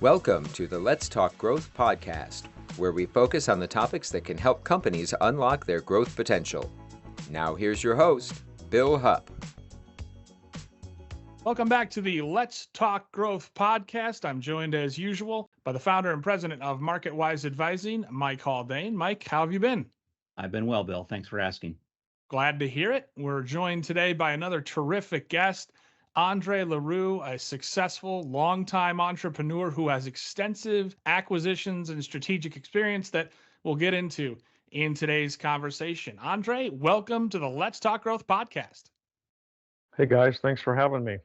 Welcome to the Let's Talk Growth podcast, where we focus on the topics that can help companies unlock their growth potential. Now here's your host, Bill Hupp. Welcome back to the Let's Talk Growth podcast. I'm joined as usual by the founder and president of MarketWise Advising, Mike Haldane. Mike, how have you been? I've been well, Bill. Thanks for asking. Glad to hear it. We're joined today by another terrific guest, Andre LaRue, a successful longtime entrepreneur who has extensive acquisitions and strategic experience that we'll get into in today's conversation. Andre, welcome to the Let's Talk Growth podcast. Hey guys, thanks for having me.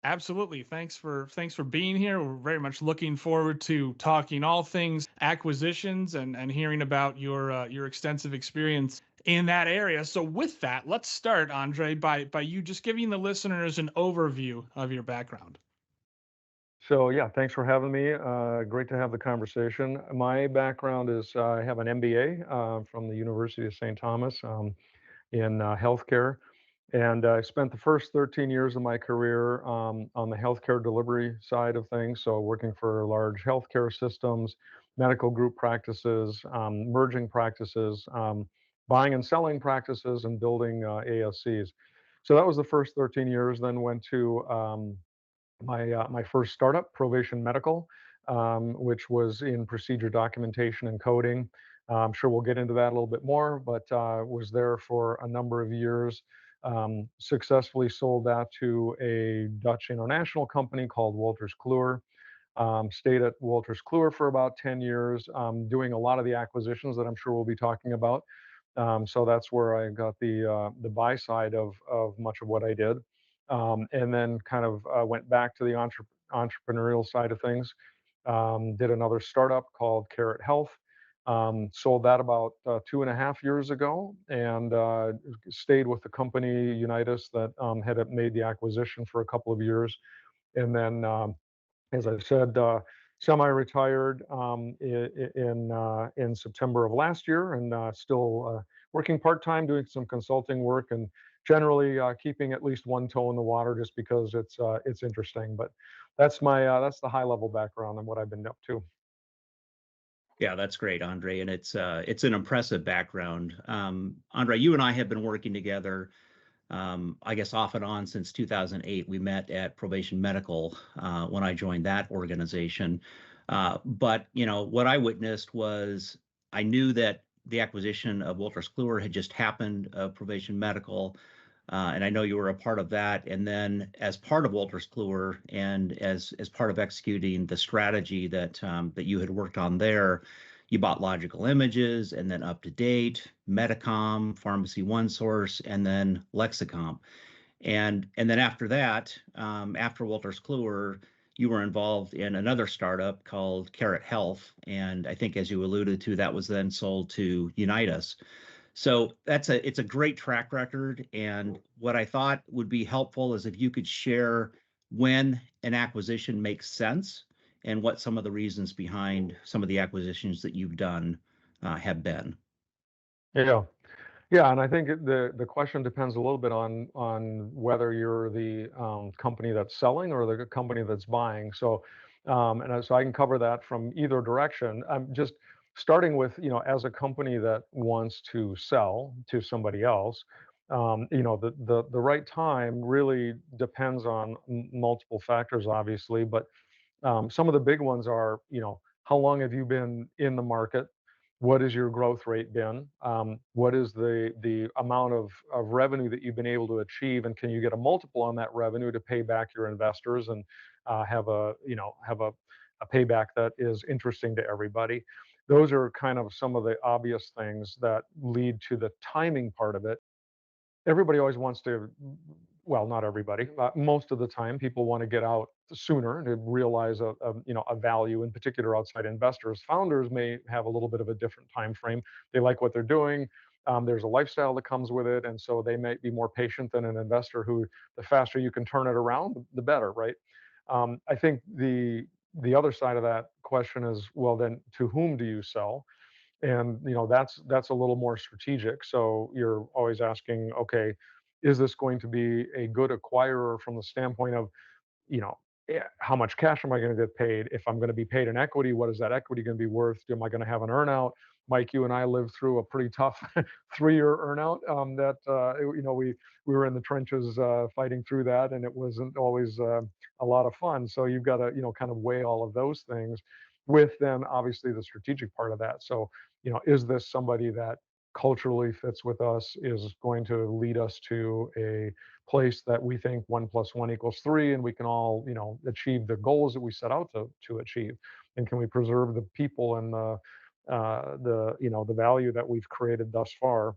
Absolutely. Thanks for being here. We're very much looking forward to talking all things acquisitions and hearing about your extensive experience in that area. So with that, let's start, Andre, by you just giving the listeners an overview of your background. So yeah, thanks for having me. Great to have the conversation. My background is I have an MBA from the University of St. Thomas in healthcare. And I spent the first 13 years of my career on the healthcare delivery side of things. So working for large healthcare systems, medical group practices, merging practices, buying and selling practices, and building ASCs. So that was the first 13 years. Then went to my first startup, Provation Medical, which was in procedure documentation and coding. I'm sure we'll get into that a little bit more, but was there for a number of years. Successfully sold that to a Dutch international company called Wolters Kluwer. Stayed at Wolters Kluwer for about 10 years, doing a lot of the acquisitions that I'm sure we'll be talking about. So that's where I got the buy side of much of what I did. And then kind of went back to the entrepreneurial side of things. Did another startup called Carrot Health. Sold that about 2.5 years ago, and stayed with the company Unitas that had made the acquisition for a couple of years. And then, as I said, semi-retired in September of last year, and still working part-time, doing some consulting work, and generally keeping at least one toe in the water, just because it's interesting. But that's that's the high-level background on what I've been up to. Yeah, that's great, Andre, and it's an impressive background. Andre, you and I have been working together, I guess off and on since 2008. We met at Provation Medical when I joined that organization. But what I witnessed was I knew that the acquisition of Wolters Kluwer had just happened, Provation Medical. And I know you were a part of that. And then as part of Wolters Kluwer and as part of executing the strategy that you had worked on there, you bought Logical Images, and then UpToDate, Medicom, Pharmacy OneSource, and then Lexicomp. And then after that, after Wolters Kluwer, you were involved in another startup called Carrot Health. And I think, as you alluded to, that was then sold to Unitas. So it's a great track record. And what I thought would be helpful is if you could share when an acquisition makes sense and what some of the reasons behind some of the acquisitions that you've done have been. Yeah. Yeah, and I think the question depends a little bit on whether you're the company that's selling or the company that's buying. So, so I can cover that from either direction. I'm just starting with, as a company that wants to sell to somebody else, the right time really depends on multiple factors, obviously, but some of the big ones are, how long have you been in the market? What has your growth rate been? What is the amount of revenue that you've been able to achieve, and can you get a multiple on that revenue to pay back your investors and have a payback that is interesting to everybody? Those are kind of some of the obvious things that lead to the timing part of it. Everybody always wants to, well, not everybody, most of the time, people want to get out sooner to realize a value, in particular outside investors. Founders may have a little bit of a different time frame. They like what they're doing. There's a lifestyle that comes with it, and so they might be more patient than an investor who, the faster you can turn it around, the better, right? I think the other side of that question is, well, then to whom do you sell? And that's a little more strategic. So you're always asking, okay, is this going to be a good acquirer from the standpoint of, you know how much cash am I going to get paid? If I'm going to be paid in equity, what is that equity going to be worth? Am I going to have an earnout? Mike, you and I lived through a pretty tough 3-year earnout. We were in the trenches fighting through that, and it wasn't always a lot of fun. So you've got to kind of weigh all of those things with then obviously the strategic part of that. So is this somebody that culturally fits with us, is going to lead us to a place that we think 1 + 1 = 3, and we can all achieve the goals that we set out to achieve, and can we preserve the people and the value that we've created thus far.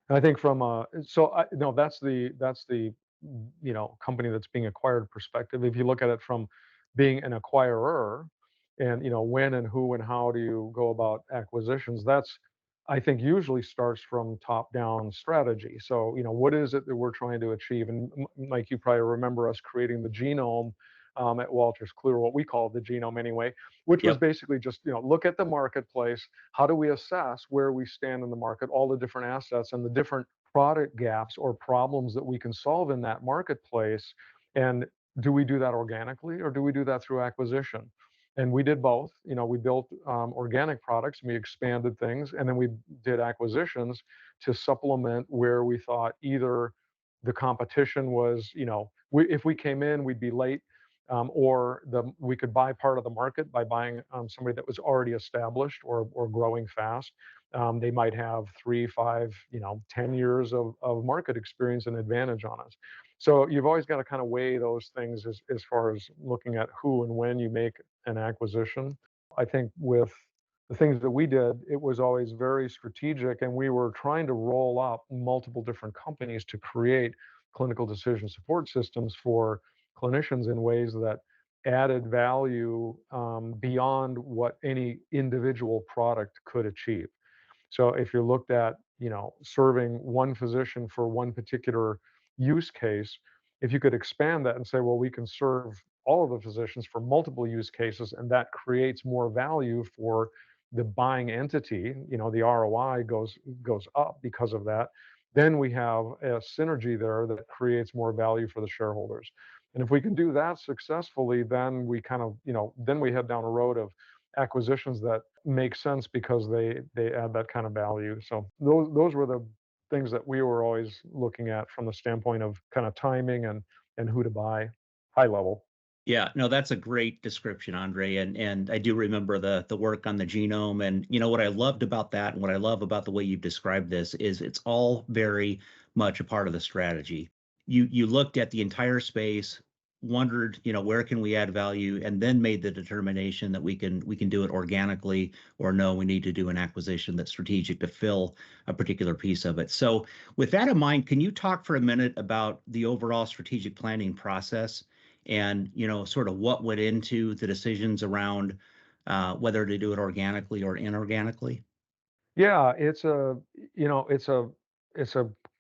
And I think from so I no that's the company that's being acquired perspective. If you look at it from being an acquirer, and when and who and how do you go about acquisitions, that's, I think, usually starts from top down strategy. So what is it that we're trying to achieve? And Mike, you probably remember us creating the genome at Wolters Kluwer, what we call the genome anyway, which was Yep. basically just look at the marketplace. How do we assess where we stand in the market, all the different assets and the different product gaps or problems that we can solve in that marketplace? And do we do that organically, or do we do that through acquisition? And we did both. We built organic products, and we expanded things, and then we did acquisitions to supplement where we thought either the competition was, if we came in, we'd be late, or we could buy part of the market by buying somebody that was already established or growing fast. They might have 3, 5, 10 years of market experience and advantage on us. So you've always got to kind of weigh those things as far as looking at who and when you make an acquisition. I think with the things that we did, it was always very strategic, and we were trying to roll up multiple different companies to create clinical decision support systems for clinicians in ways that added value beyond what any individual product could achieve. So if you looked at, serving one physician for one particular use case, if you could expand that and say, well, we can serve all of the physicians for multiple use cases, and that creates more value for the buying entity, the ROI goes up because of that, then we have a synergy there that creates more value for the shareholders. And if we can do that successfully, then we kind of, then we head down a road of acquisitions that make sense because they add that kind of value. So those were the things that we were always looking at from the standpoint of kind of timing and who to buy, high level. Yeah, no, that's a great description, Andre. And I do remember the work on the genome. And what I loved about that, and what I love about the way you've described this, is it's all very much a part of the strategy. You looked at the entire space, wondered, where can we add value, and then made the determination that we can do it organically, or no, we need to do an acquisition that's strategic to fill a particular piece of it. So with that in mind, can you talk for a minute about the overall strategic planning process, and sort of what went into the decisions around whether to do it organically or inorganically? Yeah, it's a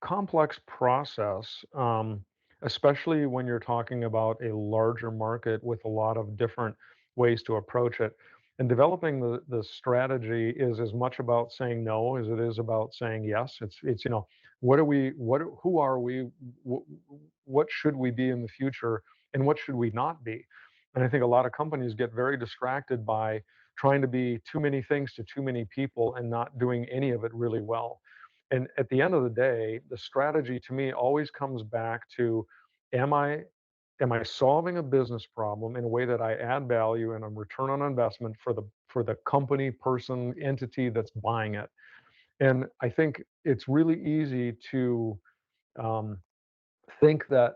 complex process, especially when you're talking about a larger market with a lot of different ways to approach it. And developing the strategy is as much about saying no as it is about saying yes. It's what are we, who are we, what should we be in the future, and what should we not be? And I think a lot of companies get very distracted by trying to be too many things to too many people and not doing any of it really well. And at the end of the day, the strategy to me always comes back to, am I am I solving a business problem in a way that I add value and a return on investment for the company, person, entity that's buying it? And I think it's really easy to um, think that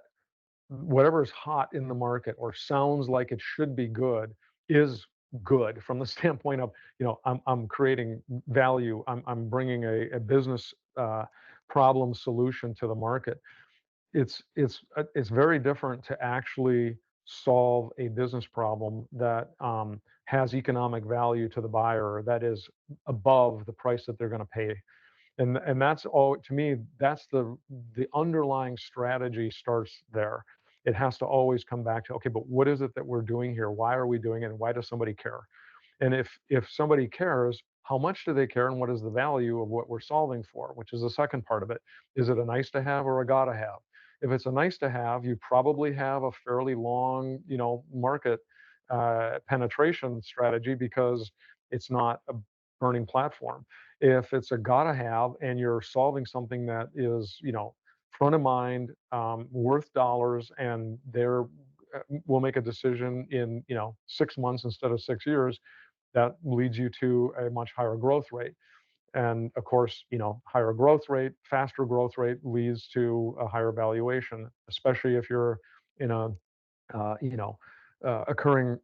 whatever's hot in the market or sounds like it should be good is good from the standpoint of, I'm creating value, I'm bringing a business problem solution to the market. It's very different to actually solve a business problem that has economic value to the buyer that is above the price that they're going to pay. And that's all, to me, that's the underlying strategy starts there. It has to always come back to, okay, but what is it that we're doing here? Why are we doing it? And why does somebody care? And if somebody cares, how much do they care, and what is the value of what we're solving for? Which is the second part of it. Is it a nice to have or a gotta have? If it's a nice to have, you probably have a fairly long, market penetration strategy because it's not a burning platform. If it's a gotta have and you're solving something that is, front of mind, worth dollars, and they're will make a decision in 6 months instead of 6 years, that leads you to a much higher growth rate. And of course, higher growth rate, faster growth rate leads to a higher valuation, especially if you're in a occurring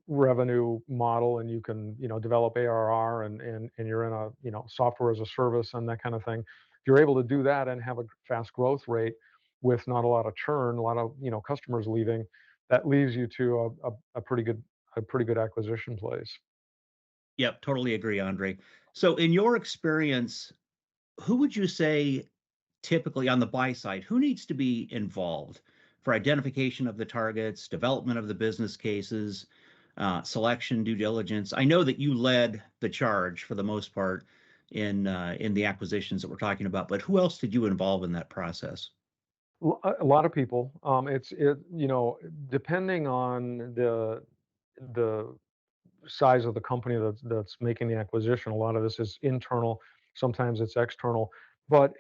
revenue model, and you can develop ARR, and you're in a software as a service and that kind of thing. If you're able to do that and have a fast growth rate with not a lot of churn, a lot of customers leaving, that leaves you to a pretty good acquisition place. Yep, totally agree, Andre. So, in your experience, who would you say typically on the buy side, who needs to be involved for identification of the targets, development of the business cases, selection, due diligence? I know that you led the charge for the most part in the acquisitions that we're talking about, but who else did you involve in that process? A lot of people. Depending on the size of the company that's making the acquisition. A lot of this is internal, sometimes it's external, but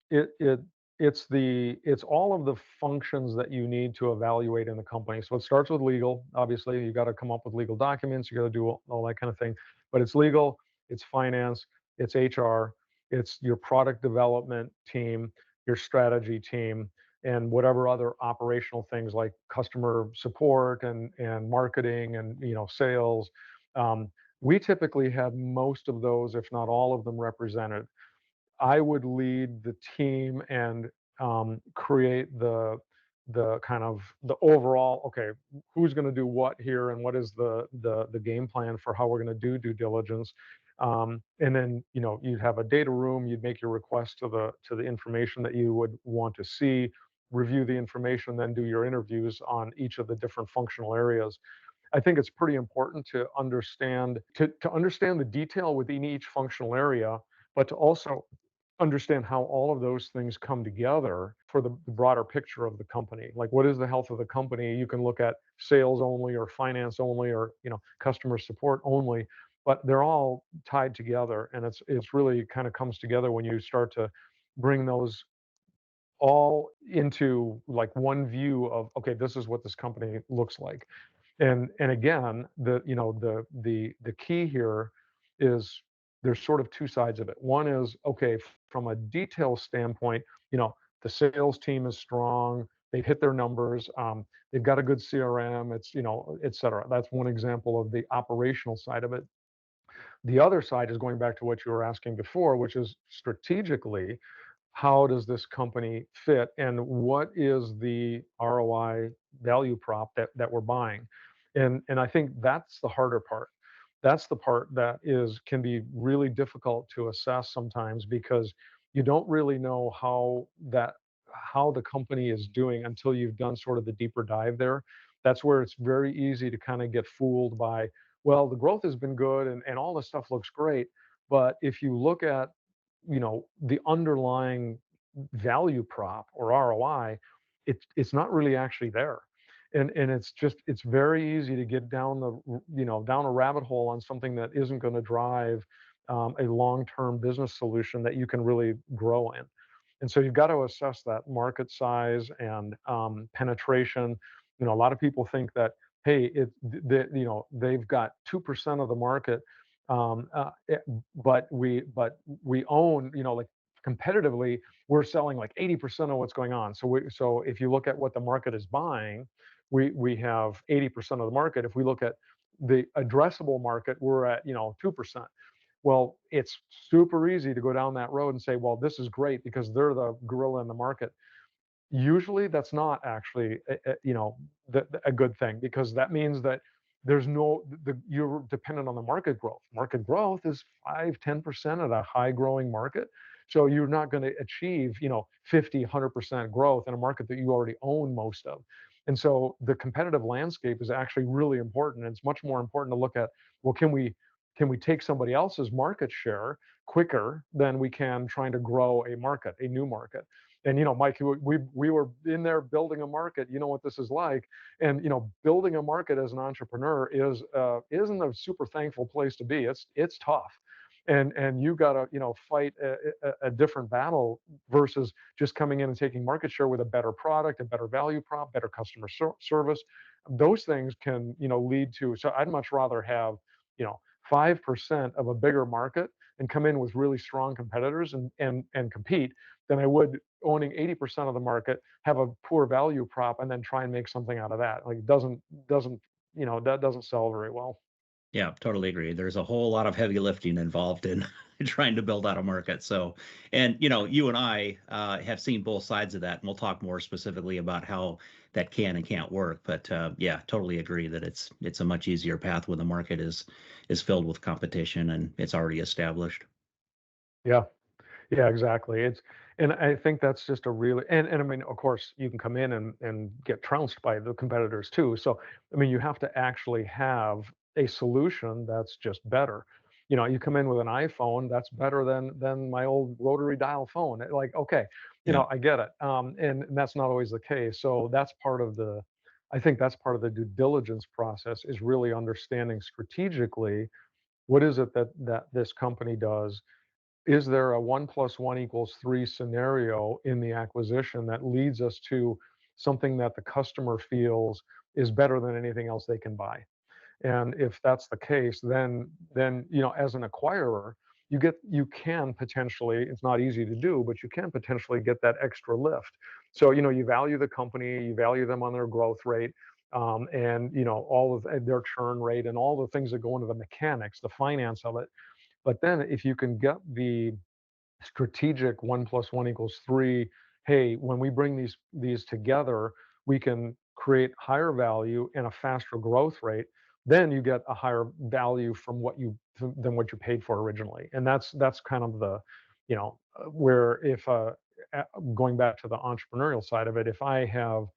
it's all of the functions that you need to evaluate in the company. So it starts with legal. Obviously, you got to come up with legal documents. You got to do all that kind of thing. But it's legal, it's finance, it's HR, it's your product development team, your strategy team, and whatever other operational things like customer support and marketing and sales. We typically have most of those, if not all of them, represented. I would lead the team and create the kind of the overall, okay, who's going to do what here, and what is the game plan for how we're going to do due diligence. And then you'd have a data room, you'd make your request to the information that you would want to see, review the information, then do your interviews on each of the different functional areas. I think it's pretty important to understand the detail within each functional area, but to also understand how all of those things come together for the broader picture of the company. Like, what is the health of the company? You can look at sales only, or finance only, or customer support only, but they're all tied together, and it's really kind of comes together when you start to bring those all into like one view of, okay, this is what this company looks like. And again, the key here is there's sort of two sides of it. One is, okay, from a detail standpoint, the sales team is strong, they've hit their numbers, they've got a good CRM, it's et cetera. That's one example of the operational side of it. The other side is going back to what you were asking before, which is strategically, how does this company fit, and what is the ROI value prop that we're buying? And I think that's the harder part. That's the part that can be really difficult to assess sometimes, because you don't really know how the company is doing until you've done sort of the deeper dive there. That's where it's very easy to kind of get fooled by, well, the growth has been good, and all this stuff looks great. But if you look at the underlying value prop or ROI, it's not really actually there. And it's very easy to get down down a rabbit hole on something that isn't going to drive a long-term business solution that you can really grow in. And so you've got to assess that market size and penetration. A lot of people think that, hey, they've got 2% of the market, but we own, like, competitively, we're selling like 80% of what's going on. So if you look at what the market is buying, we have 80% of the market. If we look at the addressable market, we're at 2%. Well, it's super easy to go down that road and say, well, this is great because they're the gorilla in the market. Usually that's not actually a good thing, because that means that you're dependent on the market growth. Market growth is 5-10% of a high growing market. So you're not going to achieve 50-100% growth in a market that you already own most of. And so the competitive landscape is actually really important. And it's much more important to look at, well, can we take somebody else's market share quicker than we can trying to grow a new market? And Mike, we were in there building a market. You know what this is like. And building a market as an entrepreneur isn't a super thankful place to be. It's tough, and you got to fight a different battle versus just coming in and taking market share with a better product, a better value prop, better customer service. Those things can lead to. So I'd much rather have 5% of a bigger market and come in with really strong competitors and compete than I would owning 80% of the market, have a poor value prop, and then try and make something out of that. Like doesn't that doesn't sell very well. Yeah, totally agree. There's a whole lot of heavy lifting involved in trying to build out a market. So, and you and I have seen both sides of that, and we'll talk more specifically about how that can and can't work. But yeah, totally agree that it's a much easier path when the market is filled with competition and it's already established. Yeah. Yeah, exactly. And I think that's just a really, and I mean, of course, you can come in and get trounced by the competitors too. So, I mean, you have to actually have a solution that's just better. You come in with an iPhone that's better than my old rotary dial phone. Like, okay, Yeah. I get it. And that's not always the case. So that's part of I think that's part of the due diligence process, is really understanding strategically what is it that this company does. Is there a 1 + 1 = 3 scenario in the acquisition that leads us to something that the customer feels is better than anything else they can buy? And if that's the case, then as an acquirer, you can potentially, it's not easy to do, but you can potentially get that extra lift. So you value the company, you value them on their growth rate, and all of their churn rate and all the things that go into the mechanics, the finance of it. But then if you can get the strategic 1 + 1 = 3, hey, when we bring these together, we can create higher value and a faster growth rate, then you get a higher value from than what you paid for originally. And that's kind of the where if going back to the entrepreneurial side of it, if I have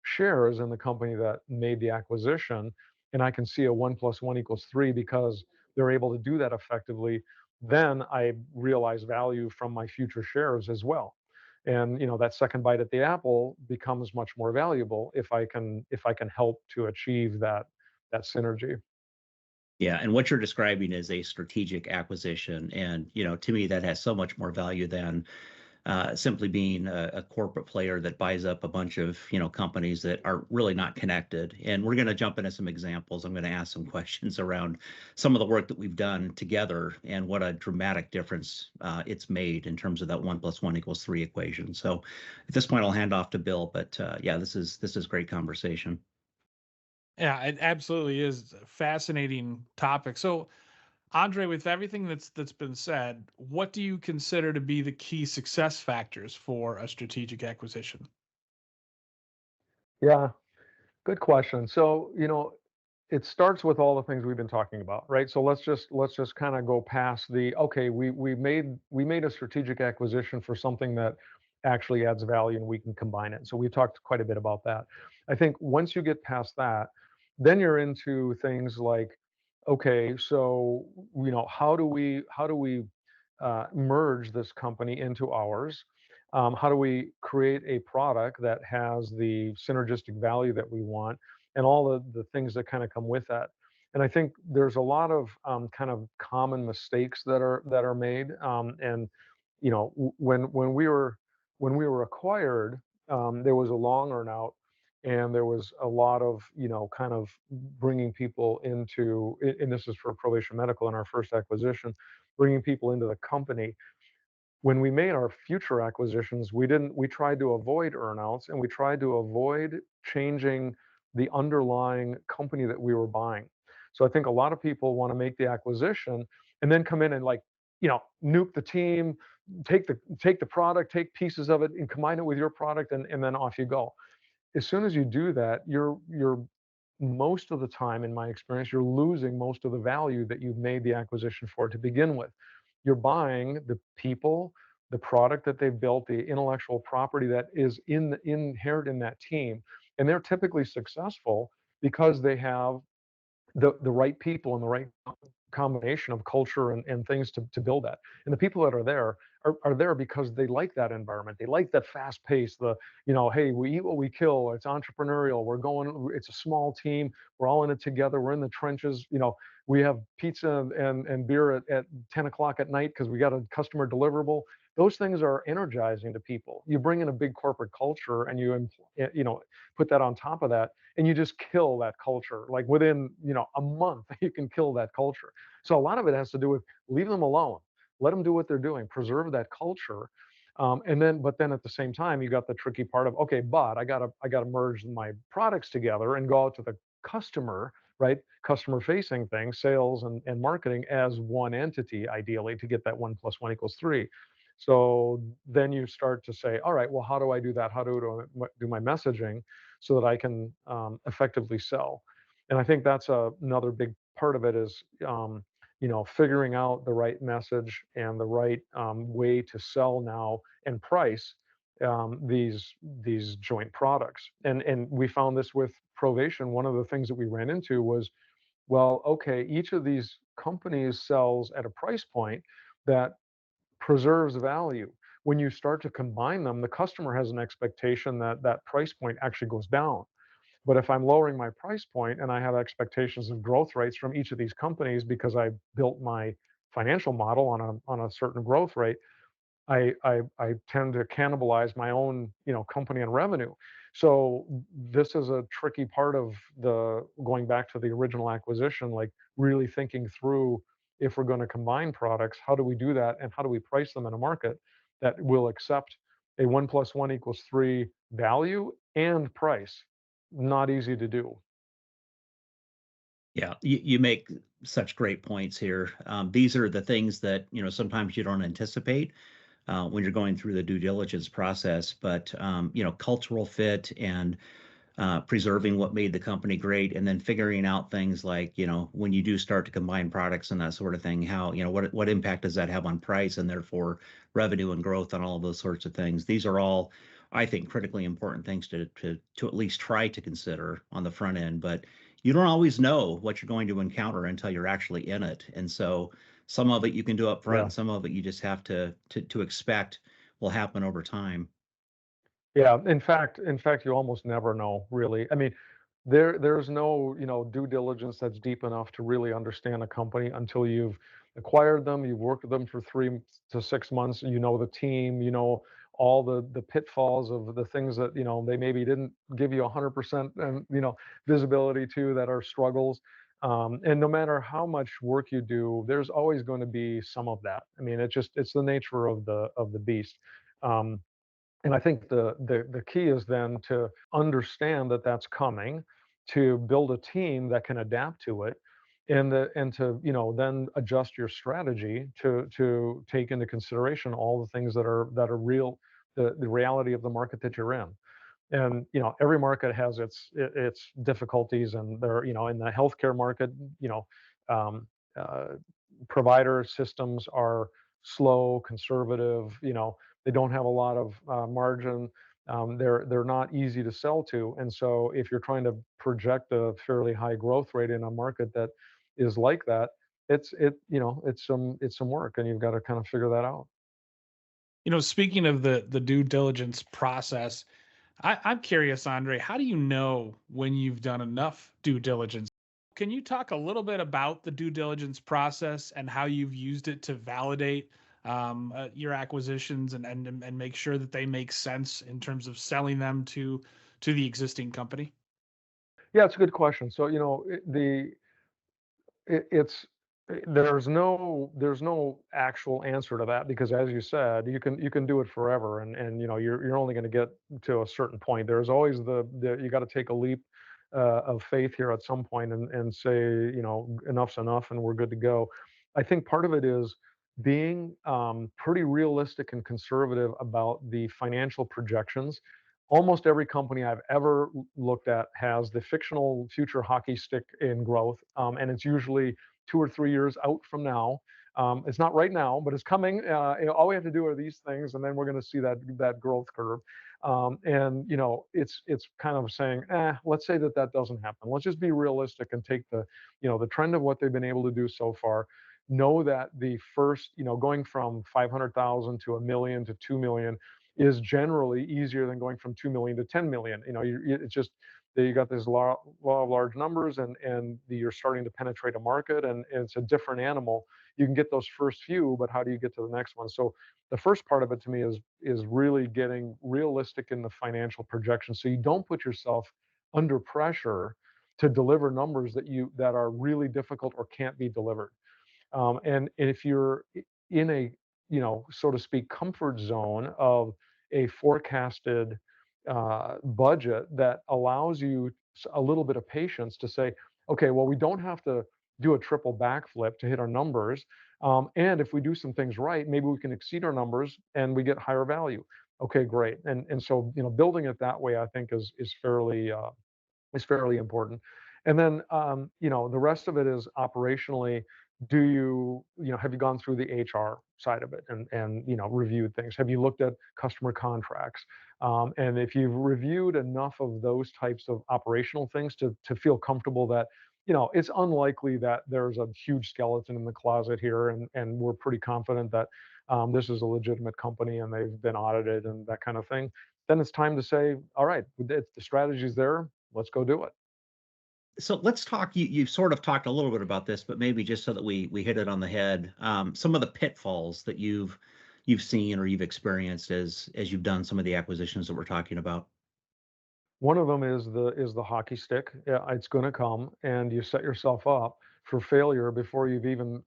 shares in the company that made the acquisition, and I can see a 1 + 1 = 3 because they're able to do that effectively, then I realize value from my future shares as well. And that second bite at the apple becomes much more valuable if I can help to achieve that synergy. Yeah, and what you're describing is a strategic acquisition, and to me that has so much more value than simply being a corporate player that buys up a bunch of companies that are really not connected. And we're going to jump into some examples. I'm going to ask some questions around some of the work that we've done together and what a dramatic difference it's made in terms of that 1 + 1 = 3 equation. So at this point, I'll hand off to Bill. But yeah, this is great conversation. Yeah, it absolutely is a fascinating topic. So, Andre, with everything that's been said, what do you consider to be the key success factors for a strategic acquisition? Yeah, good question. So it starts with all the things we've been talking about, right? So let's just kind of go past the, okay, we made a strategic acquisition for something that actually adds value and we can combine it. So we talked quite a bit about that. I think once you get past that, then you're into things like, okay, so how do we merge this company into ours? How do we create a product that has the synergistic value that we want, and all the things that kind of come with that? And I think there's a lot of kind of common mistakes that are made. And when we were acquired, there was a long earnout, and there was a lot of kind of bringing people into, and this is for Provation Medical in our first acquisition, bringing people into the company. When we made our future acquisitions, we tried to avoid earnouts, and we tried to avoid changing the underlying company that we were buying. So I think a lot of people want to make the acquisition and then come in and, like, nuke the team, take the product, take pieces of it and combine it with your product, and then off you go. As soon as you do that, you're most of the time, in my experience, you're losing most of the value that you've made the acquisition for to begin with. You're buying the people, the product that they've built, the intellectual property that is inherent in that team, and they're typically successful because they have the right people in the right combination of culture and things to build that. And the people that are there are there because they like that environment. They like that fast pace, hey, we eat what we kill. It's entrepreneurial. It's a small team. We're all in it together. We're in the trenches. We have pizza and beer at 10 o'clock at night because we got a customer deliverable. Those things are energizing to people. You bring in a big corporate culture and put that on top of that, and you just kill that culture. Like within, a month, you can kill that culture. So a lot of it has to do with leave them alone, let them do what they're doing, preserve that culture. But then at the same time, you got the tricky part of, okay, but I gotta merge my products together and go out to the customer, right? Customer facing things, sales and marketing as one entity, ideally, to get that 1 + 1 = 3. So then you start to say, all right, well, how do I do that? How do I do my messaging so that I can effectively sell? And I think that's another big part of it is, figuring out the right message and the right way to sell now and price these joint products. And we found this with Provation. One of the things that we ran into was, well, okay, each of these companies sells at a price point that preserves value. When you start to combine them, the customer has an expectation that that price point actually goes down. But if I'm lowering my price point and I have expectations of growth rates from each of these companies because I built my financial model on a certain growth rate, I tend to cannibalize my own, company and revenue. So this is a tricky part of the going back to the original acquisition, like really thinking through, if we're going to combine products, how do we do that, and how do we price them in a market that will accept a 1 + 1 = 3 value and price. Not easy to do. Yeah, you make such great points here. These are the things that, sometimes you don't anticipate when you're going through the due diligence process, but, cultural fit and preserving what made the company great, and then figuring out things like, when you do start to combine products and that sort of thing, how, what impact does that have on price and therefore revenue and growth and all of those sorts of things. These are all, I think, critically important things to at least try to consider on the front end, but you don't always know what you're going to encounter until you're actually in it. And so some of it you can do up front, Yeah. and some of it you just have to expect will happen over time. Yeah, in fact, you almost never know, really. I mean, there's no, due diligence that's deep enough to really understand a company until you've acquired them, you've worked with them for 3 to 6 months, you know the team, all the pitfalls of the things that, they maybe didn't give you 100% and, visibility to, that are struggles. And no matter how much work you do, there's always going to be some of that. I mean, it's the nature of the beast. Um, and I think the key is then to understand that that's coming, to build a team that can adapt to it, and to, then adjust your strategy to take into consideration all the things that are real, the reality of the market that you're in. And every market has its difficulties, and there, in the healthcare market, um, uh, provider systems are slow, conservative. They don't have a lot of margin. They're not easy to sell to, and so if you're trying to project a fairly high growth rate in a market that is like that, it's some work, and you've got to kind of figure that out. Speaking of the due diligence process, I'm curious, Andre, how do you know when you've done enough due diligence? Can you talk a little bit about the due diligence process and how you've used it to validate your acquisitions and make sure that they make sense in terms of selling them to the existing company? Yeah, it's a good question. So it's there's no actual answer to that, because, as you said, you can do it forever, and you're only going to get to a certain point. There's always the you got to take a leap of faith here at some point, and say, enough's enough and we're good to go. I think part of it is being pretty realistic and conservative about the financial projections. Almost every company I've ever looked at has the fictional future hockey stick in growth, and it's usually 2 or 3 years out from now. It's not right now, but it's coming. All we have to do are these things, and then we're going to see that growth curve. And it's kind of saying, let's say that doesn't happen. Let's just be realistic and take the trend of what they've been able to do so far. Know that the first, going from 500,000 to a million to 2 million is generally easier than going from 2 million to 10 million. It's just that you got this law of large numbers, and you're starting to penetrate a market, and it's a different animal. You can get those first few, but how do you get to the next one? So the first part of it to me is really getting realistic in the financial projection, so you don't put yourself under pressure to deliver numbers that are really difficult or can't be delivered. And if you're in a, so to speak, comfort zone of a forecasted budget that allows you a little bit of patience to say, okay, well, we don't have to do a triple backflip to hit our numbers. And if we do some things right, maybe we can exceed our numbers and we get higher value. Okay, great. And so, building it that way, I think is fairly important. And then, the rest of it is operationally. Have you gone through the HR side of it and reviewed things? Have you looked at customer contracts? And if you've reviewed enough of those types of operational things to feel comfortable that, it's unlikely that there's a huge skeleton in the closet here, and we're pretty confident that this is a legitimate company and they've been audited and that kind of thing, then it's time to say, all right, the strategy's there. Let's go do it. So let's talk. You've sort of talked a little bit about this, but maybe just so that we hit it on the head. Some of the pitfalls that you've seen or you've experienced as you've done some of the acquisitions that we're talking about. One of them is the hockey stick. Yeah, it's going to come, and you set yourself up for failure before you've even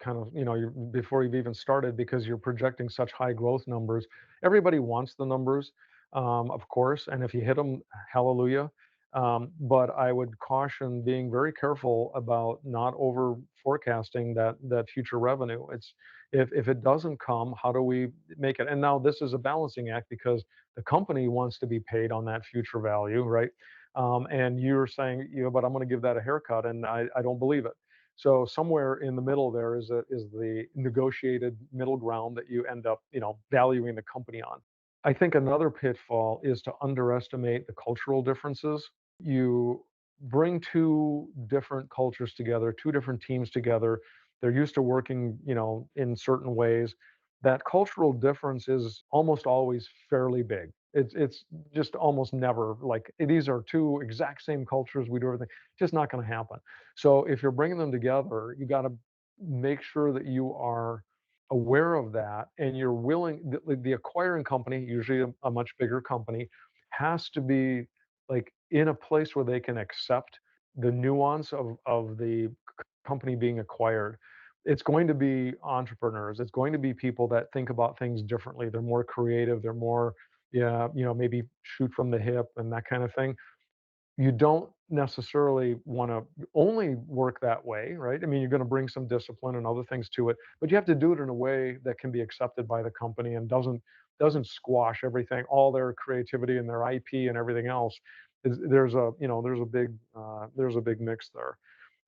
before you've even started, because you're projecting such high growth numbers. Everybody wants the numbers, of course, and if you hit them, hallelujah. But I would caution being very careful about not over forecasting that future revenue. It's if it doesn't come, how do we make it? And now this is a balancing act, because the company wants to be paid on that future value, right? And you're saying, but I'm going to give that a haircut, and I don't believe it. So somewhere in the middle there is the negotiated middle ground that you end up, valuing the company on. I think another pitfall is to underestimate the cultural differences. You bring two different cultures together, two different teams together. They're used to working, in certain ways. That cultural difference is almost always fairly big. It's just almost never like these are two exact same cultures. We do everything. Just not going to happen. So if you're bringing them together, you got to make sure that you are aware of that, and you're willing. The acquiring company, usually a much bigger company, has to be like in a place where they can accept the nuance of the company being acquired. It's going to be entrepreneurs. It's going to be people that think about things differently. They're more creative. They're more, yeah, maybe shoot from the hip and that kind of thing. You don't necessarily want to only work that way, right? I mean, you're going to bring some discipline and other things to it, but you have to do it in a way that can be accepted by the company and doesn't squash everything, all their creativity and their IP and everything else. There's a big mix there.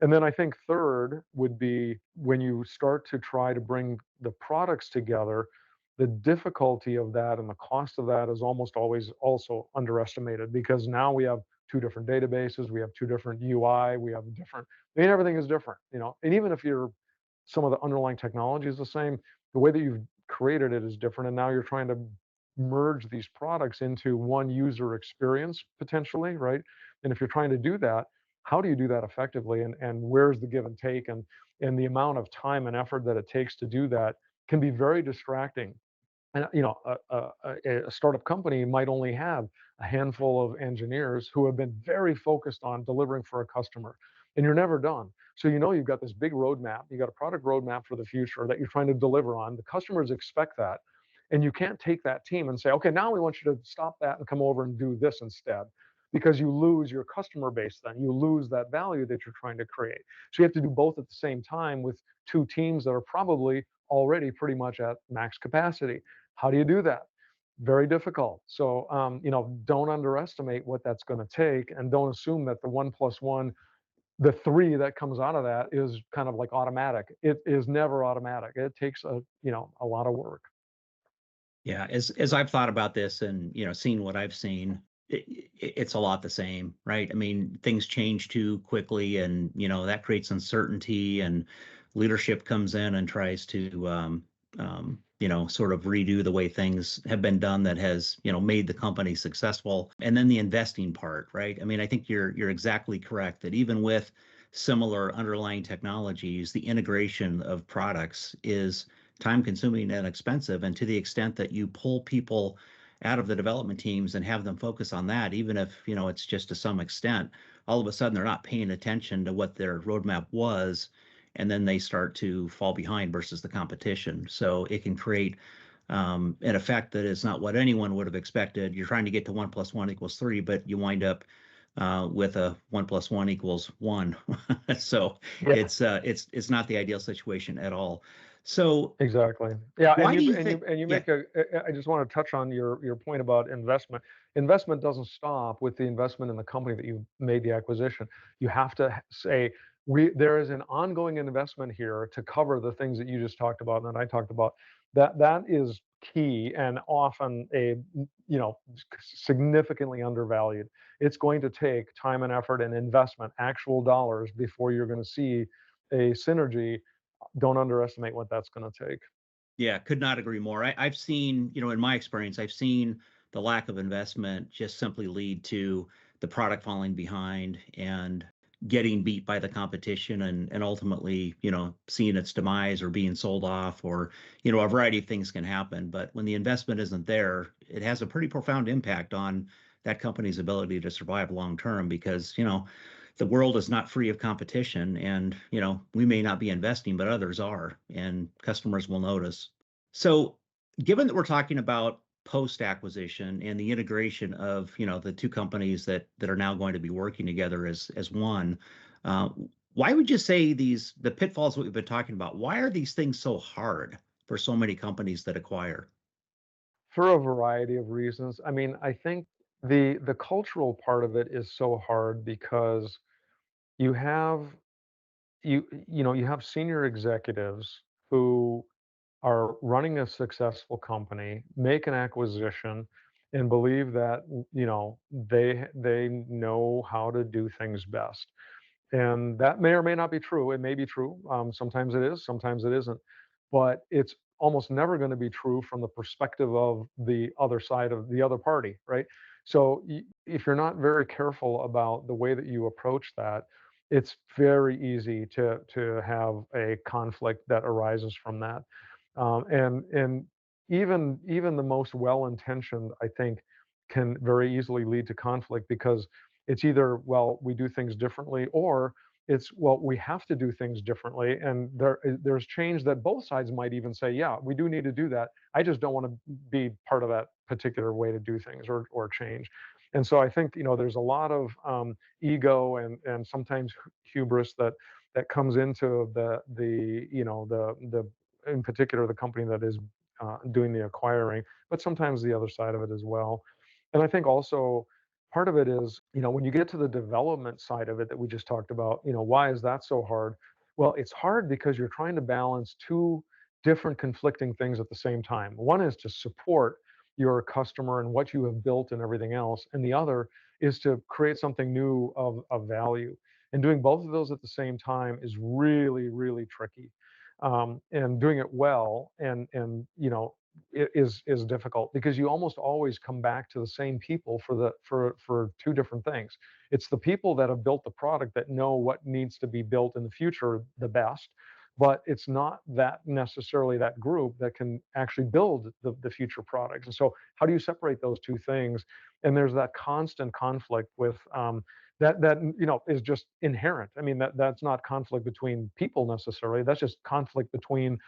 And then I think third would be when you start to try to bring the products together, the difficulty of that and the cost of that is almost always also underestimated, because now we have two different databases, we have two different UI, we have different, everything is different, and even if some of the underlying technology is the same, the way that you've created it is different. And now you're trying to merge these products into one user experience potentially, right? And if you're trying to do that, how do you do that effectively? And where's the give and take? And the amount of time and effort that it takes to do that can be very distracting. And a startup company might only have a handful of engineers who have been very focused on delivering for a customer, and you're never done. So you've got this big roadmap, you got a product roadmap for the future that you're trying to deliver on. The customers expect that, and you can't take that team and say, okay, now we want you to stop that and come over and do this instead, because you lose your customer base. Then you lose that value that you're trying to create. So you have to do both at the same time with two teams that are probably already pretty much at max capacity. How do you do that? Very difficult. So, don't underestimate what that's going to take, and don't assume that the 1+1, the 3 that comes out of that is kind of like automatic. It is never automatic. It takes a lot of work. Yeah, as I've thought about this and seen what I've seen, it's a lot the same, right? I mean, things change too quickly, and that creates uncertainty, and leadership comes in and tries to sort of redo the way things have been done that has made the company successful. And then the investing part, right? I mean, I think you're exactly correct that even with similar underlying technologies, the integration of products is time consuming and expensive. And to the extent that you pull people out of the development teams and have them focus on that, even if, it's just to some extent, all of a sudden they're not paying attention to what their roadmap was. And then they start to fall behind versus the competition. So it can create an effect that is not what anyone would have expected. You're trying to get to 1 + 1 = 3, but you wind up with a 1 + 1 = 1. So Yeah, it's not the ideal situation at all. So exactly. Yeah, why do you think? and you Yeah, make I just want to touch on your point about investment. Investment doesn't stop with the investment in the company that you made the acquisition. You have to say there is an ongoing investment here to cover the things that you just talked about and that I talked about. That is key and often significantly undervalued. It's going to take time and effort and investment, actual dollars, before you're going to see a synergy. Don't underestimate what that's going to take. yeah, could not agree more. I've seen, in my experience, I've seen the lack of investment just simply lead to the product falling behind and getting beat by the competition, and ultimately, seeing its demise or being sold off, or, a variety of things can happen. But when the investment isn't there, it has a pretty profound impact on that company's ability to survive long term, because, the world is not free of competition, and we may not be investing, but others are, and customers will notice. So given that we're talking about post acquisition and the integration of the two companies that are now going to be working together as one, uh, why would you say the pitfalls that we've been talking about, why are these things so hard for so many companies that acquire? For a variety of reasons. I mean, I think the cultural part of it is so hard because you have you have senior executives who are running a successful company, make an acquisition, and believe that they know how to do things best. And that may or may not be true. It may be true. Sometimes it is, sometimes it isn't. But it's almost never going to be true from the perspective of the other side of the other party, right? So if you're not very careful about the way that you approach that, it's very easy to have a conflict that arises from that. And even the most well-intentioned, I think, can very easily lead to conflict because it's either, well, we do things differently, or it's, well, we have to do things differently. And there's change that both sides might even say, yeah, we do need to do that. I just don't want to be part of that particular way to do things or change. And so I think there's a lot of ego and sometimes hubris that comes into the in particular the company that is doing the acquiring, but sometimes the other side of it as well. And I think also part of it is, when you get to the development side of it that we just talked about, why is that so hard? Well, it's hard because you're trying to balance two different conflicting things at the same time. One is to support your customer and what you have built and everything else, and the other is to create something new of value. And doing both of those at the same time is really, really tricky. And doing it well is difficult because you almost always come back to the same people for two different things. It's the people that have built the product that know what needs to be built in the future the best, but it's not that necessarily that group that can actually build the future products. And so how do you separate those two things? And there's that constant conflict with that is just inherent. I mean, that's not conflict between people necessarily. That's just conflict between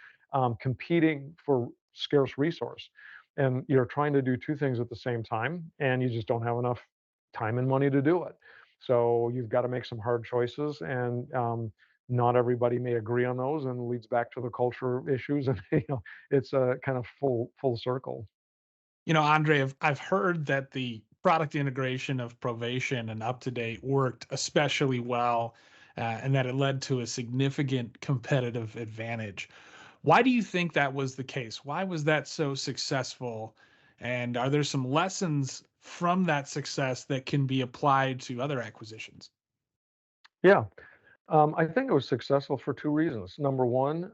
competing for scarce resource. And you're trying to do two things at the same time, and you just don't have enough time and money to do it. So you've got to make some hard choices, and not everybody may agree on those, and leads back to the culture issues. And it's a kind of full circle. Andre, I've heard that the product integration of Provation and UpToDate worked especially well, and that it led to a significant competitive advantage. Why do you think that was the case? Why was that so successful? And are there some lessons from that success that can be applied to other acquisitions? Yeah. I think it was successful for two reasons. Number one,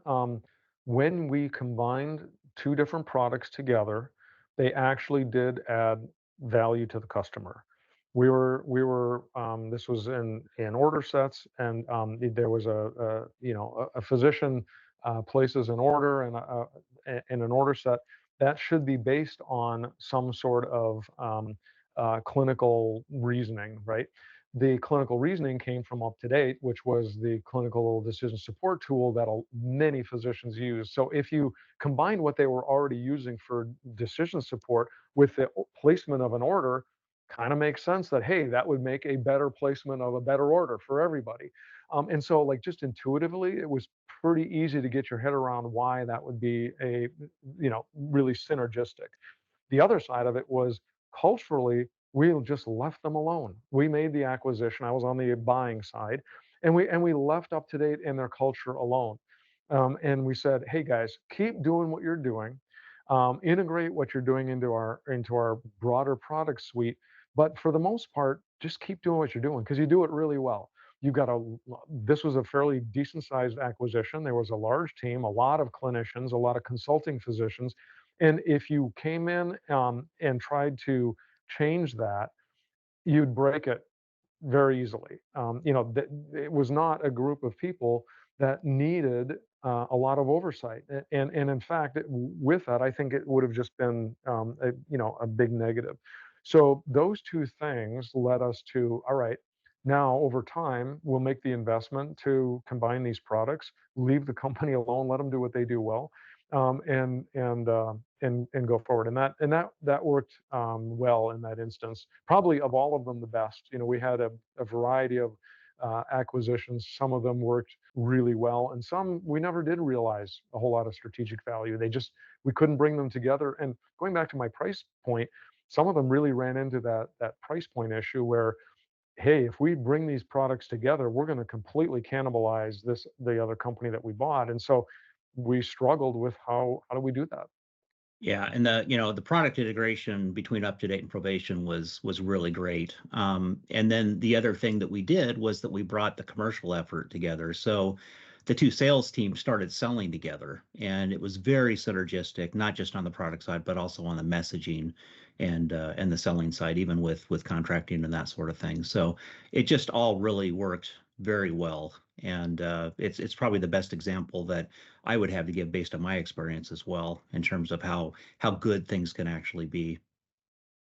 when we combined two different products together, they actually did add value to the customer. This was in order sets, and there was a physician places an order in an order set that should be based on some sort of clinical reasoning, right? The clinical reasoning came from UpToDate, which was the clinical decision support tool that many physicians use. So if you combine what they were already using for decision support with the placement of an order, kind of makes sense that, hey, that would make a better placement of a better order for everybody. And so, like, just intuitively, it was pretty easy to get your head around why that would be really synergistic. The other side of it was culturally, we just left them alone. We made the acquisition. I was on the buying side, and we left UpToDate and their culture alone. And we said, "Hey guys, keep doing what you're doing. Integrate what you're doing into our broader product suite. But for the most part, just keep doing what you're doing because you do it really well." You got a This was a fairly decent sized acquisition. There was a large team, a lot of clinicians, a lot of consulting physicians, and if you came in and tried to change that, you'd break it very easily. It was not a group of people that needed a lot of oversight, and in fact, with that, I think it would have just been a big negative. So those two things led us to, all right, now over time we'll make the investment to combine these products, leave the company alone, let them do what they do well, and go forward. And that worked well in that instance. Probably of all of them, the best. We had a variety of acquisitions. Some of them worked really well, and some we never did realize a whole lot of strategic value. We couldn't bring them together. And going back to my price point, some of them really ran into that price point issue where, hey, if we bring these products together, we're going to completely cannibalize the other company that we bought. And so we struggled with how do we do that? Yeah, and the product integration between UpToDate and Provation was really great. And then the other thing that we did was that we brought the commercial effort together. So the two sales teams started selling together, and it was very synergistic, not just on the product side, but also on the messaging and the selling side, even with contracting and that sort of thing. So it just all really worked very well, and it's probably the best example that I would have to give based on my experience as well in terms of how good things can actually be.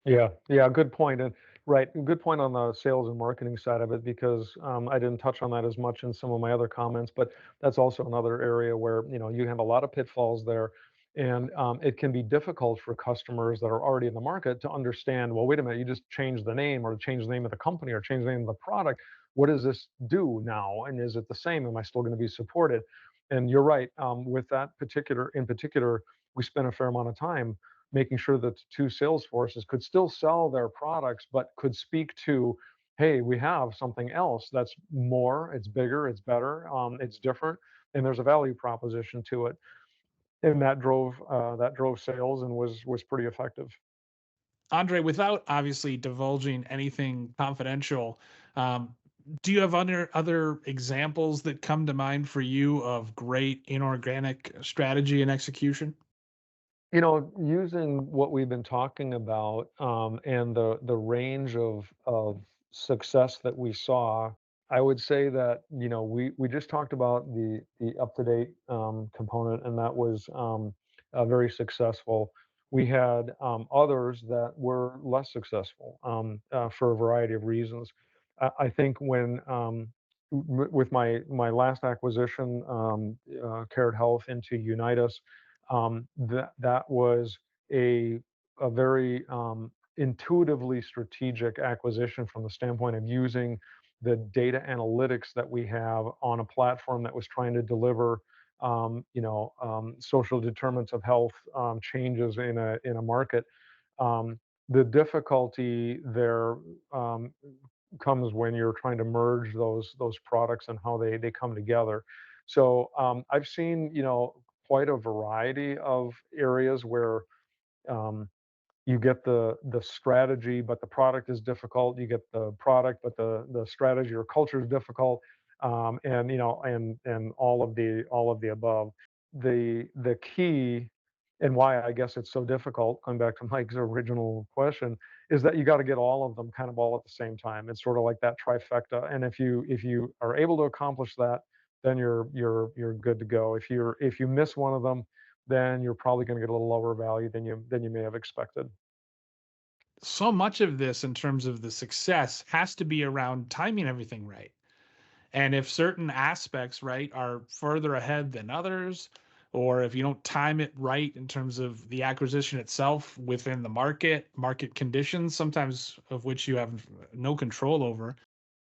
Yeah, yeah, good point. And right, good point on the sales and marketing side of it because I didn't touch on that as much in some of my other comments, but that's also another area where you have a lot of pitfalls there, and it can be difficult for customers that are already in the market to understand. Well, wait a minute, you just changed the name, or changed the name of the company, or changed the name of the product. What does this do now? And is it the same? Am I still going to be supported? And you're right. With that in particular, we spent a fair amount of time making sure that the two sales forces could still sell their products, but could speak to, hey, we have something else that's more, it's bigger, it's better, it's different, and there's a value proposition to it. And that drove sales and was pretty effective. Andre, without obviously divulging anything confidential, um, do you have other examples that come to mind for you of great inorganic strategy and execution? Using what we've been talking about, and the range of success that we saw, I would say that we just talked about the UpToDate component, and that was very successful. We had others that were less successful for a variety of reasons. I think with my last acquisition, Cared Health into Unitas, that was a very intuitively strategic acquisition from the standpoint of using the data analytics that we have on a platform that was trying to deliver social determinants of health changes in a market. The difficulty there comes when you're trying to merge those products and how they come together. So I've seen quite a variety of areas where um, you get the strategy, but the product is difficult. You get the product, but the strategy or culture is difficult, and and all of the above. The key and why I guess it's so difficult, going back to Mike's original question, is that you got to get all of them kind of all at the same time. It's sort of like that trifecta, and if you are able to accomplish that, then you're good to go. If you miss one of them, then you're probably going to get a little lower value than you may have expected. So much of this, in terms of the success, has to be around timing everything right. And if certain aspects, right, are further ahead than others, or if you don't time it right in terms of the acquisition itself within the market conditions, sometimes of which you have no control over,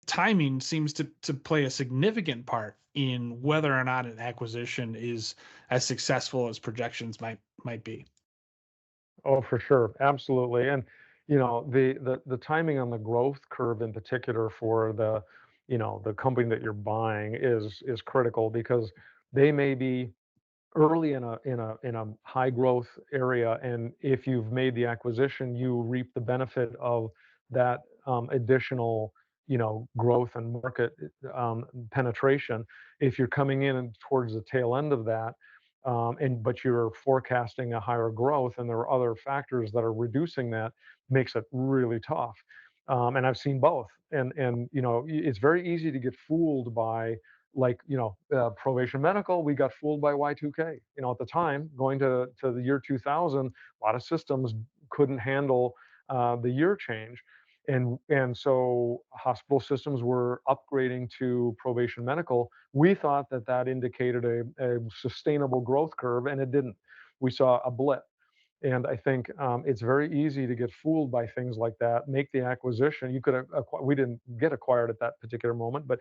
timing seems to play a significant part in whether or not an acquisition is as successful as projections might be. Oh, for sure, absolutely. And the timing on the growth curve in particular for the company that you're buying is critical because they may be early in a high growth area, and if you've made the acquisition, you reap the benefit of that additional growth and market penetration. If you're coming in and towards the tail end of that, and but you're forecasting a higher growth, and there are other factors that are reducing that, makes it really tough. And I've seen both, and it's very easy to get fooled by, like, Provation Medical. We got fooled by Y2K. At the time, going to the year 2000, a lot of systems couldn't handle the year change, and so hospital systems were upgrading to Provation Medical. We thought that indicated a sustainable growth curve, and it didn't. We saw a blip. And I think it's very easy to get fooled by things like that. Make the acquisition. You could we didn't get acquired at that particular moment, but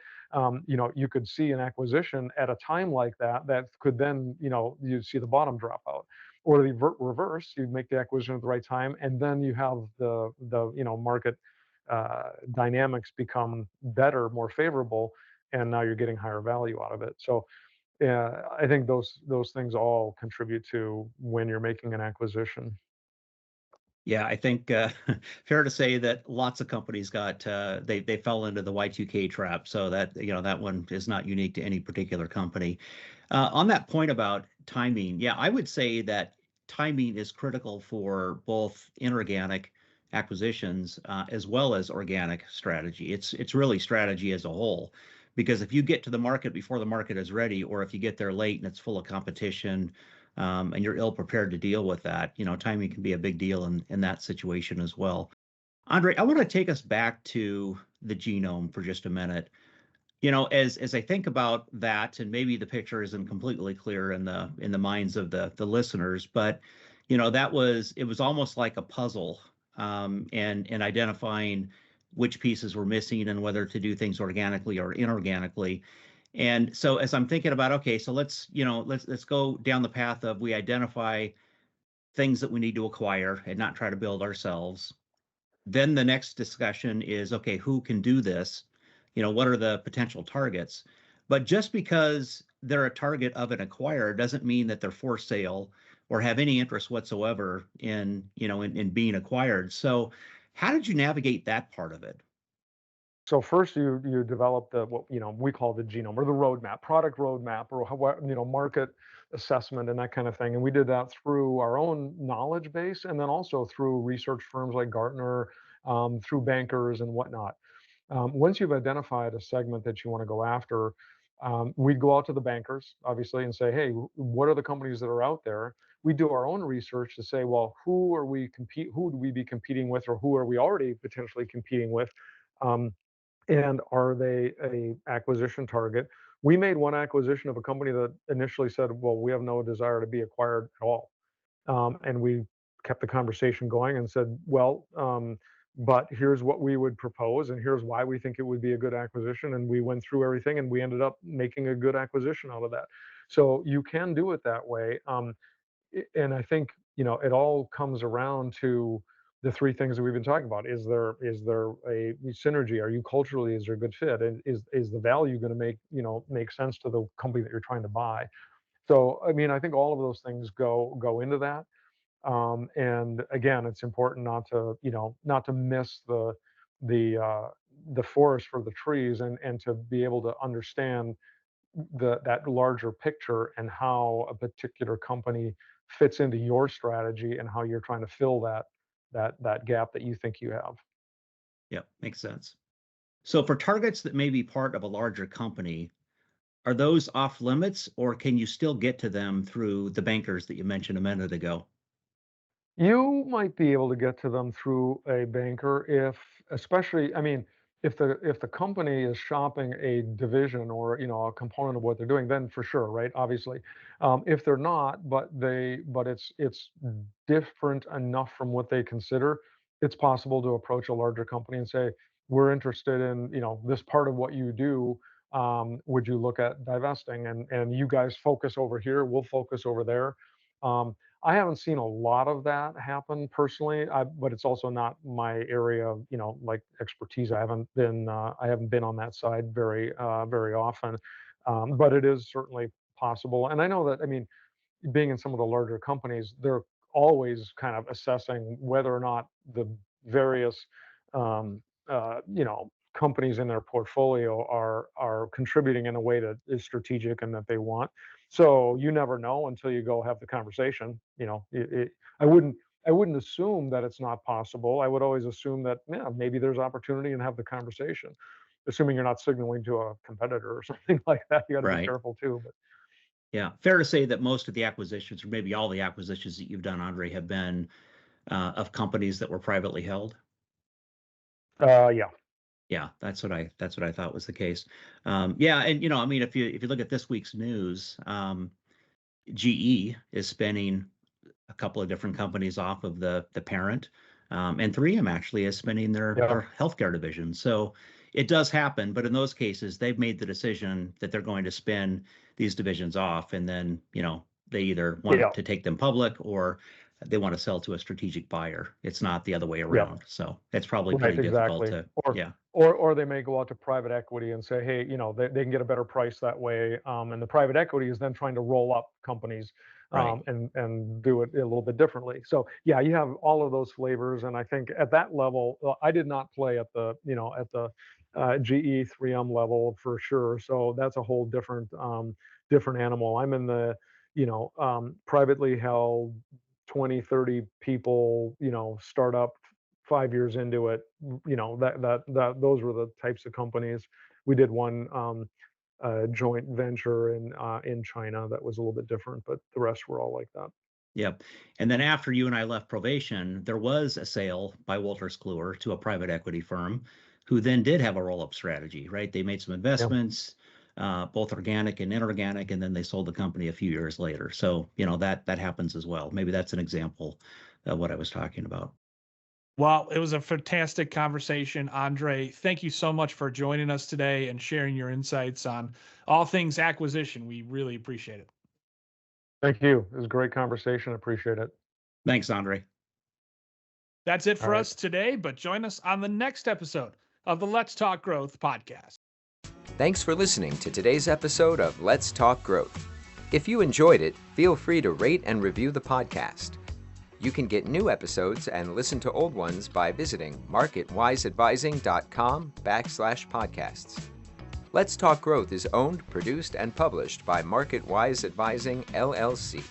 you could see an acquisition at a time like that could then you see the bottom drop out, or the reverse. You make the acquisition at the right time, and then you have the market dynamics become better, more favorable, and now you're getting higher value out of it. So yeah, I think those things all contribute to when you're making an acquisition. Yeah, I think fair to say that lots of companies got they fell into the Y2K trap. So that that one is not unique to any particular company. On that point about timing, yeah, I would say that timing is critical for both inorganic acquisitions as well as organic strategy. It's really strategy as a whole, because if you get to the market before the market is ready, or if you get there late and it's full of competition, and you're ill prepared to deal with that, timing can be a big deal in that situation as well. Andre, I want to take us back to the genome for just a minute. As I think about that, and maybe the picture isn't completely clear in the minds of the listeners, but it was almost like a puzzle, and identifying which pieces were missing and whether to do things organically or inorganically. And so as I'm thinking about, okay, so let's go down the path of, we identify things that we need to acquire and not try to build ourselves. Then the next discussion is, okay, who can do this? What are the potential targets? But just because they're a target of an acquirer doesn't mean that they're for sale or have any interest whatsoever in being acquired. So how did you navigate that part of it? So first, you develop what we call the genome, or the roadmap, product roadmap, or market assessment and that kind of thing. And we did that through our own knowledge base, and then also through research firms like Gartner, through bankers and whatnot. Once you've identified a segment that you want to go after, we'd go out to the bankers, obviously, and say, hey, what are the companies that are out there? We do our own research to say, well, who would we be competing with, or who are we already potentially competing with? And are they a acquisition target? We made one acquisition of a company that initially said, well, we have no desire to be acquired at all. And we kept the conversation going and said, well, but here's what we would propose, and here's why we think it would be a good acquisition. And we went through everything, and we ended up making a good acquisition out of that. So you can do it that way. And I think it all comes around to the three things that we've been talking about. Is there a synergy? Are you culturally, is there a good fit? And is the value going to make sense to the company that you're trying to buy? So, I mean, I think all of those things go into that. And again, it's important not to, not to miss the uh, the forest for the trees, and to be able to understand that larger picture and how a particular company fits into your strategy and how you're trying to fill that gap that you think you have. Yep, makes sense. So for targets that may be part of a larger company, are those off limits or can you still get to them through the bankers that you mentioned a minute ago? You might be able to get to them through a banker if, especially, I mean, if the company is shopping a division or a component of what they're doing, then for sure, right? Obviously, if they're not, but it's different enough from what they consider, it's possible to approach a larger company and say, we're interested in this part of what you do. Would you look at divesting? And you guys focus over here, we'll focus over there. Um, I haven't seen a lot of that happen personally, but it's also not my area of, like expertise. I haven't been on that side very often, but it is certainly possible. And I know that, I mean, being in some of the larger companies, they're always kind of assessing whether or not the various, um, companies in their portfolio are contributing in a way that is strategic and that they want. So you never know until you go have the conversation. I wouldn't assume that it's not possible. I would always assume that, yeah, maybe there's opportunity, and have the conversation, assuming you're not signaling to a competitor or something like that. You got to be Right. careful too. But Yeah. Fair to say that most of the acquisitions, or maybe all the acquisitions that you've done, Andre, have been of companies that were privately held. yeah. Yeah, that's what I thought was the case. Yeah, and I mean, if you look at this week's news, GE is spinning a couple of different companies off of the parent, and 3M actually is spinning Yeah. their healthcare division. So it does happen, but in those cases, they've made the decision that they're going to spin these divisions off, and then they either Yeah. want to take them public or they want to sell to a strategic buyer. It's not the other way Yeah. around. So it's probably Right, pretty difficult exactly. to, Or yeah, or they may go out to private equity and say, hey, they can get a better price that way. And the private equity is then trying to roll up companies, right. and do it a little bit differently. So yeah, you have all of those flavors. And I think at that level, I did not play at the GE 3M level for sure. So that's a whole different animal. I'm in the privately held 20, 30 people, startup 5 years into it, those were the types of companies. We did one joint venture in China that was a little bit different, but the rest were all like that. Yep. And then after you and I left Provation, there was a sale by Wolters Kluwer to a private equity firm who then did have a roll-up strategy, right? They made some Yeah. investments, both organic and inorganic, and then they sold the company a few years later. So, that happens as well. Maybe that's an example of what I was talking about. Well, it was a fantastic conversation, Andre. Thank you so much for joining us today and sharing your insights on all things acquisition. We really appreciate it. Thank you. It was a great conversation. Appreciate it. Thanks, Andre. That's it All for right. us today, but join us on the next episode of the Let's Talk Growth podcast. Thanks for listening to today's episode of Let's Talk Growth. If you enjoyed it, feel free to rate and review the podcast. You can get new episodes and listen to old ones by visiting marketwiseadvising.com/podcasts. Let's Talk Growth is owned, produced, and published by MarketWise Advising, LLC.